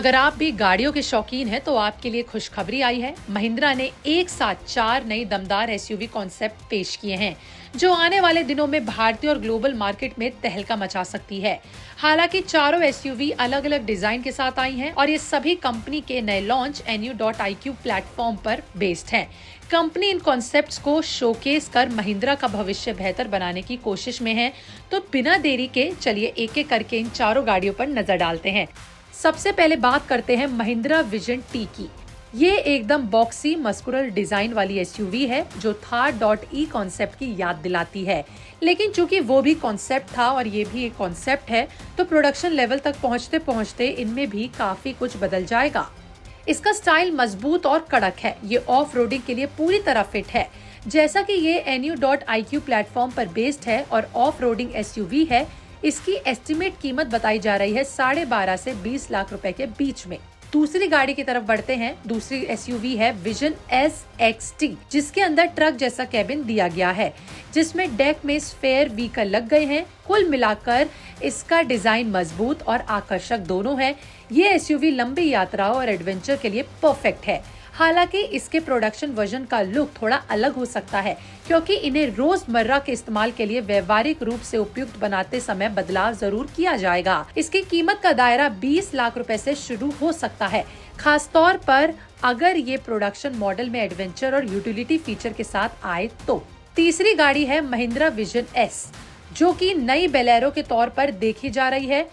अगर आप भी गाड़ियों के शौकीन हैं तो आपके लिए खुशखबरी आई है। महिंद्रा ने एक साथ 4 नई दमदार एसयूवी कॉन्सेप्ट पेश किए हैं जो आने वाले दिनों में भारतीय और ग्लोबल मार्केट में तहलका मचा सकती है। हालांकि चारों एसयूवी अलग अलग डिजाइन के साथ आई हैं और ये सभी कंपनी के नए लॉन्च NU.IQ प्लेटफॉर्म पर बेस्ड हैं। कंपनी इन कॉन्सेप्ट्स को शोकेस कर महिंद्रा का भविष्य बेहतर बनाने की कोशिश में है। तो बिना देरी के चलिए एक एक करके इन चारों गाड़ियों पर नजर डालते हैं। सबसे पहले बात करते हैं महिंद्रा विजन टी की। ये एकदम बॉक्सी मस्कुलर डिजाइन वाली एसयूवी है जो थार.E कॉन्सेप्ट की याद दिलाती है। लेकिन चूंकि वो भी कॉन्सेप्ट था और ये भी एक कॉन्सेप्ट है तो प्रोडक्शन लेवल तक पहुंचते पहुंचते इनमें भी काफी कुछ बदल जाएगा। इसका स्टाइल मजबूत और कड़क है। ये ऑफ रोडिंग के लिए पूरी तरह फिट है। जैसा कि ये NU.IQ प्लेटफॉर्म पर बेस्ड है और ऑफ रोडिंग एसयूवी है, इसकी एस्टिमेट कीमत बताई जा रही है 12.5 से 20 लाख रुपए के बीच में। दूसरी गाड़ी की तरफ बढ़ते हैं। दूसरी एसयूवी है विजन SXT, जिसके अंदर ट्रक जैसा कैबिन दिया गया है जिसमें डेक में स्फेयर व्हीकल लग गए हैं। कुल मिलाकर इसका डिजाइन मजबूत और आकर्षक दोनों है। ये एसयूवी लंबी यात्राओं और एडवेंचर के लिए परफेक्ट है। हालांकि इसके प्रोडक्शन वर्जन का लुक थोड़ा अलग हो सकता है क्योंकि इन्हें रोजमर्रा के इस्तेमाल के लिए व्यवहारिक रूप से उपयुक्त बनाते समय बदलाव जरूर किया जाएगा। इसकी कीमत का दायरा 20 लाख रुपए से शुरू हो सकता है, खास तौर पर अगर ये प्रोडक्शन मॉडल में एडवेंचर और यूटिलिटी फीचर के साथ आए तो। तीसरी गाड़ी है महिंद्रा विजन S, जो कि नई बेलेरो के तौर पर देखी जा रही है।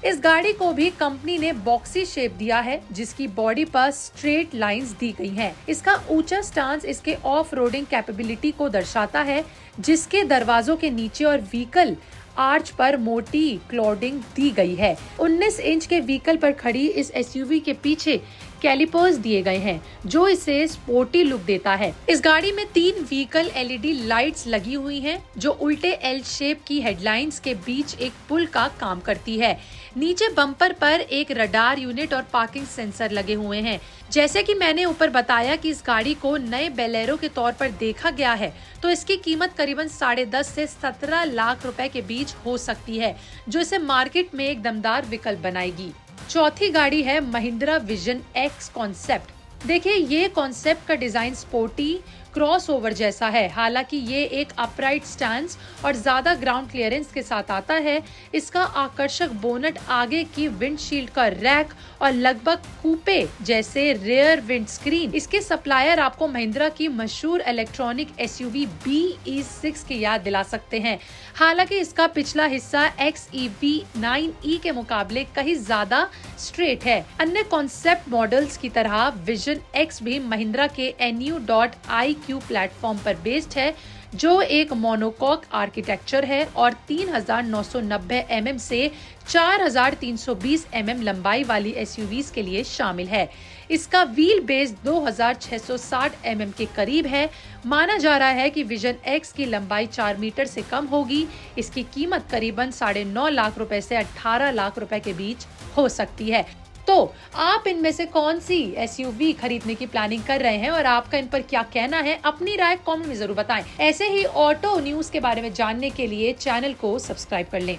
इस गाड़ी को भी कंपनी ने बॉक्सी शेप दिया है जिसकी बॉडी पर स्ट्रेट लाइंस दी गई हैं। इसका ऊंचा स्टांस इसके ऑफ रोडिंग कैपेबिलिटी को दर्शाता है, जिसके दरवाजों के नीचे और व्हीकल आर्च पर मोटी क्लॉडिंग दी गई है। 19 इंच के व्हीकल पर खड़ी इस एसयूवी के पीछे कैलिपर्स दिए गए हैं जो इसे स्पोर्टी लुक देता है। इस गाड़ी में 3 व्हीकल LED लाइट्स लगी हुई हैं जो उल्टे L शेप की हेडलाइंस के बीच एक पुल का काम करती है। नीचे बम्पर पर एक रडार यूनिट और पार्किंग सेंसर लगे हुए हैं। जैसे कि मैंने ऊपर बताया कि इस गाड़ी को नए बेलेरो के तौर पर देखा गया है तो इसकी कीमत करीबन 10.5 से 17 लाख रुपए के बीच हो सकती है, जो इसे मार्केट में एक दमदार विकल्प बनाएगी। चौथी गाड़ी है महिंद्रा विजन X कॉन्सेप्ट। देखिए, ये कॉन्सेप्ट का डिजाइन स्पोर्टी क्रॉसओवर जैसा है। हालांकि ये एक अपराइट स्टैंड और ज्यादा ग्राउंड क्लियरेंस के साथ आता है। इसका आकर्षक बोनट, आगे की विंडशील्ड का रैक और लगभग कूपे जैसे रेयर विंड स्क्रीन, इसके सप्लायर आपको महिंद्रा की मशहूर इलेक्ट्रॉनिक एसयूवी BE6 की याद दिला सकते हैं। हालांकि इसका पिछला हिस्सा XEV 9e के मुकाबले कहीं ज्यादा स्ट्रेट है। अन्य कॉन्सेप्ट मॉडल्स की तरह विजन X भी महिंद्रा के NU.IQ प्लेटफॉर्म पर बेस्ड है, जो एक मोनोकॉक आर्किटेक्चर है और 3990 mm से 4320 mm लंबाई वाली एसयूवीज के लिए शामिल है। इसका व्हील बेस 2660 mm के करीब है। माना जा रहा है कि विजन X की लंबाई 4 मीटर से कम होगी। इसकी कीमत करीबन 9.5 लाख रुपए से 18 लाख रुपए के बीच हो सकती है। तो आप इनमें से कौन सी एसयूवी खरीदने की प्लानिंग कर रहे हैं और आपका इन पर क्या कहना है? अपनी राय कमेंट में जरूर बताएं। ऐसे ही ऑटो न्यूज के बारे में जानने के लिए चैनल को सब्सक्राइब कर लें।